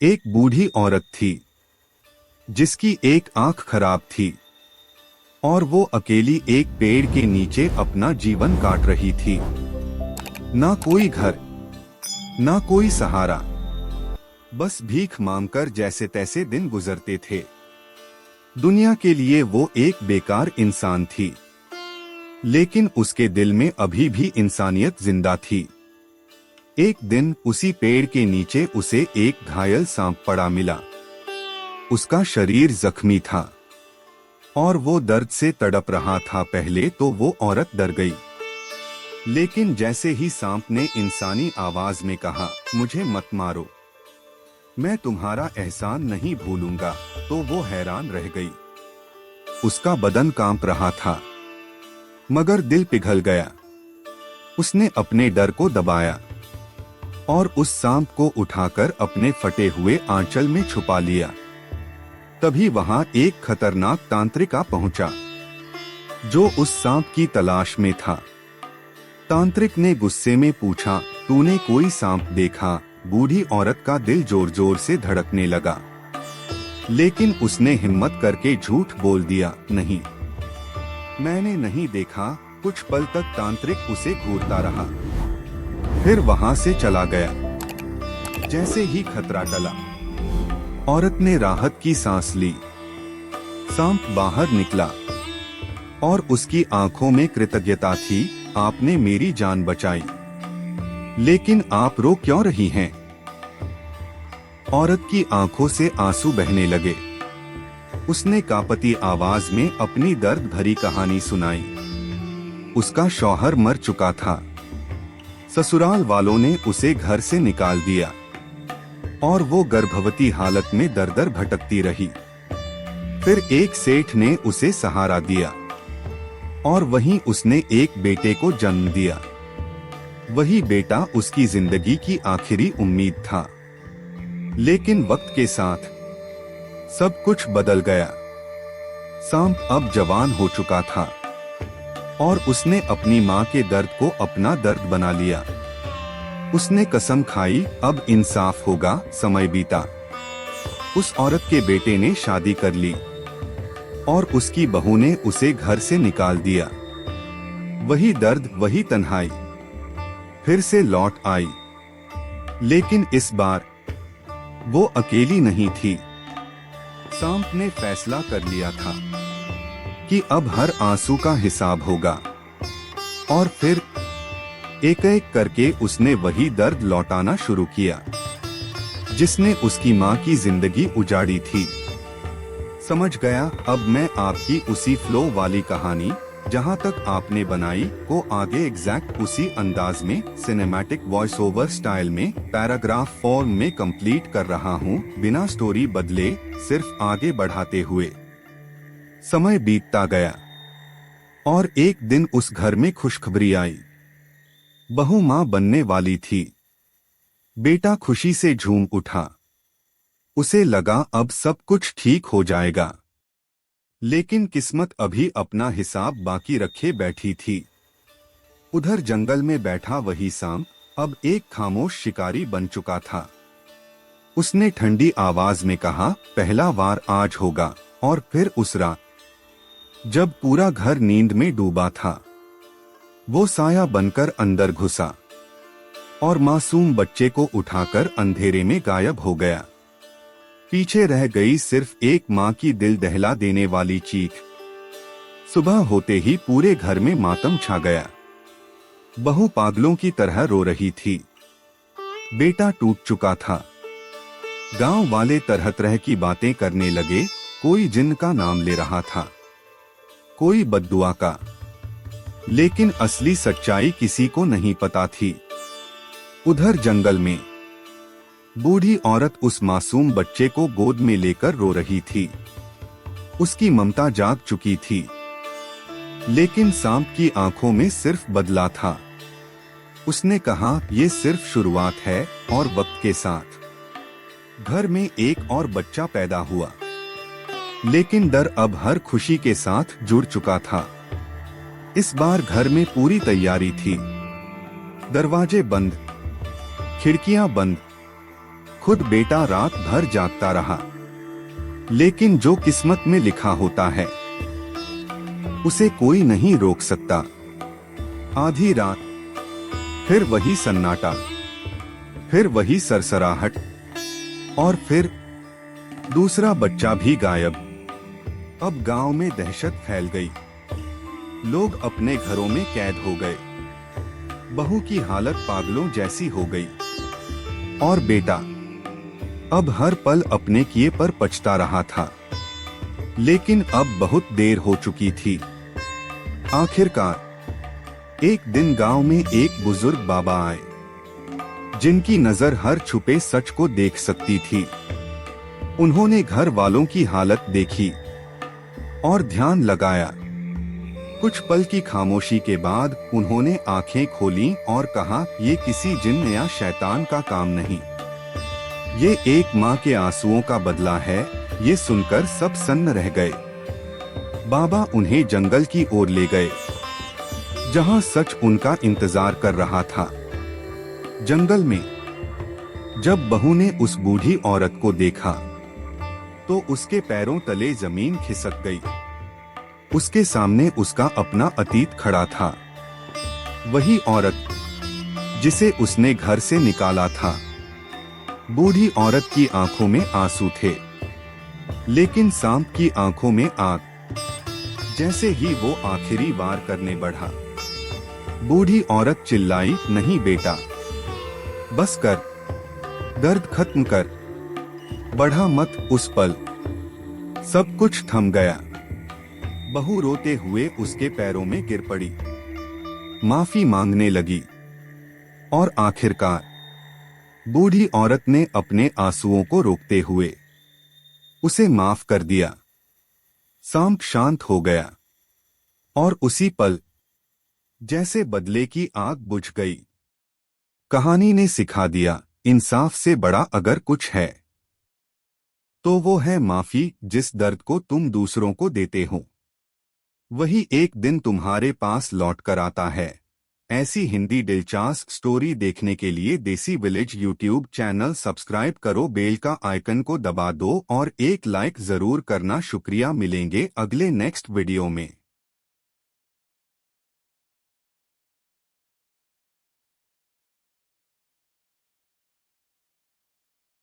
एक बूढ़ी औरत थी जिसकी एक आंख खराब थी और वो अकेली एक पेड़ के नीचे अपना जीवन काट रही थी। ना कोई घर, ना कोई सहारा, बस भीख मांगकर जैसे तैसे दिन गुजरते थे। दुनिया के लिए वो एक बेकार इंसान थी, लेकिन उसके दिल में अभी भी इंसानियत जिंदा थी। एक दिन उसी पेड़ के नीचे उसे एक घायल सांप पड़ा मिला। उसका शरीर जख्मी था और वो दर्द से तड़प रहा था। पहले तो वो औरत डर गई, लेकिन जैसे ही सांप ने इंसानी आवाज में कहा, मुझे मत मारो, मैं तुम्हारा एहसान नहीं भूलूंगा, तो वो हैरान रह गई। उसका बदन कांप रहा था, मगर दिल पिघल गया। उसने अपने डर को दबाया और उस सांप को उठाकर अपने फटे हुए आंचल में छुपा लिया। तभी वहां एक खतरनाक तांत्रिक आ पहुंचा, जो उस सांप की तलाश में था। तांत्रिक ने गुस्से में पूछा, तूने कोई सांप देखा? बूढ़ी औरत का दिल जोर जोर से धड़कने लगा, लेकिन उसने हिम्मत करके झूठ बोल दिया, नहीं, मैंने नहीं देखा। कुछ पल तक तांत्रिक उसे घूरता रहा, फिर वहां से चला गया। जैसे ही खतरा टला, औरत ने राहत की सांस ली। सांप बाहर निकला और उसकी आंखों में कृतज्ञता थी, आपने मेरी जान बचाई, लेकिन आप रो क्यों रही हैं? औरत की आंखों से आंसू बहने लगे। उसने कांपती आवाज में अपनी दर्द भरी कहानी सुनाई। उसका शौहर मर चुका था, ससुराल वालों ने उसे घर से निकाल दिया और वो गर्भवती हालत में दर दर भटकती रही। फिर एक सेठ ने उसे सहारा दिया और वहीं उसने एक बेटे को जन्म दिया। वही बेटा उसकी जिंदगी की आखिरी उम्मीद था। लेकिन वक्त के साथ सब कुछ बदल गया। सांप अब जवान हो चुका था और उसने अपनी मां के दर्द को अपना दर्द बना लिया। उसने कसम खाई, अब इंसाफ होगा। समय बीता। उस औरत के बेटे ने शादी कर ली और उसकी बहू ने उसे घर से निकाल दिया। वही दर्द, वही तन्हाई फिर से लौट आई, लेकिन इस बार वो अकेली नहीं थी। सांप ने फैसला कर लिया था कि अब हर आंसू का हिसाब होगा, और फिर एक एक करके उसने वही दर्द लौटाना शुरू किया जिसने उसकी मां की जिंदगी उजाड़ी थी। समझ गया, अब मैं आपकी उसी फ्लो वाली कहानी जहां तक आपने बनाई को आगे एग्जैक्ट उसी अंदाज में सिनेमैटिक वॉइस ओवर स्टाइल में पैराग्राफ फॉर्म में कंप्लीट कर रहा हूं, बिना स्टोरी बदले, सिर्फ आगे बढ़ाते हुए। समय बीतता गया और एक दिन उस घर में खुशखबरी आई। बहू मां बनने वाली थी। बेटा खुशी से झूम उठा। उसे लगा अब सब कुछ ठीक हो जाएगा, लेकिन किस्मत अभी अपना हिसाब बाकी रखे बैठी थी। उधर जंगल में बैठा वही सांप अब एक खामोश शिकारी बन चुका था। उसने ठंडी आवाज में कहा, पहला वार आज होगा। और फिर उस रात, जब पूरा घर नींद में डूबा था, वो साया बनकर अंदर घुसा और मासूम बच्चे को उठाकर अंधेरे में गायब हो गया। पीछे रह गई सिर्फ एक मां की दिल दहला देने वाली चीख। सुबह होते ही पूरे घर में मातम छा गया। बहू पागलों की तरह रो रही थी। बेटा टूट चुका था। गांव वाले तरह तरह की बातें करने लगे। कोई जिन्न का नाम ले रहा था, कोई बद्दुआ का, लेकिन असली सच्चाई किसी को नहीं पता थी। उधर जंगल में बूढ़ी औरत उस मासूम बच्चे को गोद में लेकर रो रही थी। उसकी ममता जाग चुकी थी, लेकिन सांप की आंखों में सिर्फ बदला था। उसने कहा, ये सिर्फ शुरुआत है और वक्त के साथ घर में एक और बच्चा पैदा हुआ। लेकिन डर अब हर खुशी के साथ जुड़ चुका था। इस बार घर में पूरी तैयारी थी। दरवाजे बंद, खिड़कियां बंद, खुद बेटा रात भर जागता रहा। लेकिन जो किस्मत में लिखा होता है उसे कोई नहीं रोक सकता। आधी रात, फिर वही सन्नाटा, फिर वही सरसराहट, और फिर दूसरा बच्चा भी गायब। अब गांव में दहशत फैल गई। लोग अपने घरों में कैद हो गए। बहू की हालत पागलों जैसी हो गई और बेटा अब हर पल अपने किए पर पछता रहा था। लेकिन अब बहुत देर हो चुकी थी। आखिरकार एक दिन गांव में एक बुजुर्ग बाबा आए, जिनकी नजर हर छुपे सच को देख सकती थी। उन्होंने घर वालों की हालत देखी और ध्यान लगाया। कुछ पल की खामोशी के बाद उन्होंने आंखें खोलीं और कहा, ये किसी जिन्न या शैतान का काम नहीं, ये एक माँ के आंसुओं का बदला है। ये सुनकर सब सन्न रह गए। बाबा उन्हें जंगल की ओर ले गए, जहाँ सच उनका इंतजार कर रहा था। जंगल में जब बहू ने उस बूढ़ी औरत को देखा तो उसके पैरों तले जमीन खिसक गई। उसके सामने उसका अपना अतीत खड़ा था। वही औरत जिसे उसने घर से निकाला था। बूढ़ी औरत की आंखों में आंसू थे, लेकिन सांप की आंखों में आग। जैसे ही वो आखिरी वार करने बढ़ा, बूढ़ी औरत चिल्लाई, नहीं बेटा, बस कर, दर्द खत्म कर, बढ़ा मत। उस पल सब कुछ थम गया। बहू रोते हुए उसके पैरों में गिर पड़ी, माफी मांगने लगी और आखिरकार बूढ़ी औरत ने अपने आंसुओं को रोकते हुए उसे माफ कर दिया। सांप शांत हो गया और उसी पल जैसे बदले की आग बुझ गई। कहानी ने सिखा दिया, इंसाफ से बड़ा अगर कुछ है तो वो है माफी। जिस दर्द को तुम दूसरों को देते हो वही एक दिन तुम्हारे पास लौट कर आता है। ऐसी हिंदी दिलचस्प स्टोरी देखने के लिए देसी विलेज यूट्यूब चैनल सब्सक्राइब करो, बेल का आइकन को दबा दो और एक लाइक जरूर करना। शुक्रिया। मिलेंगे अगले नेक्स्ट वीडियो में।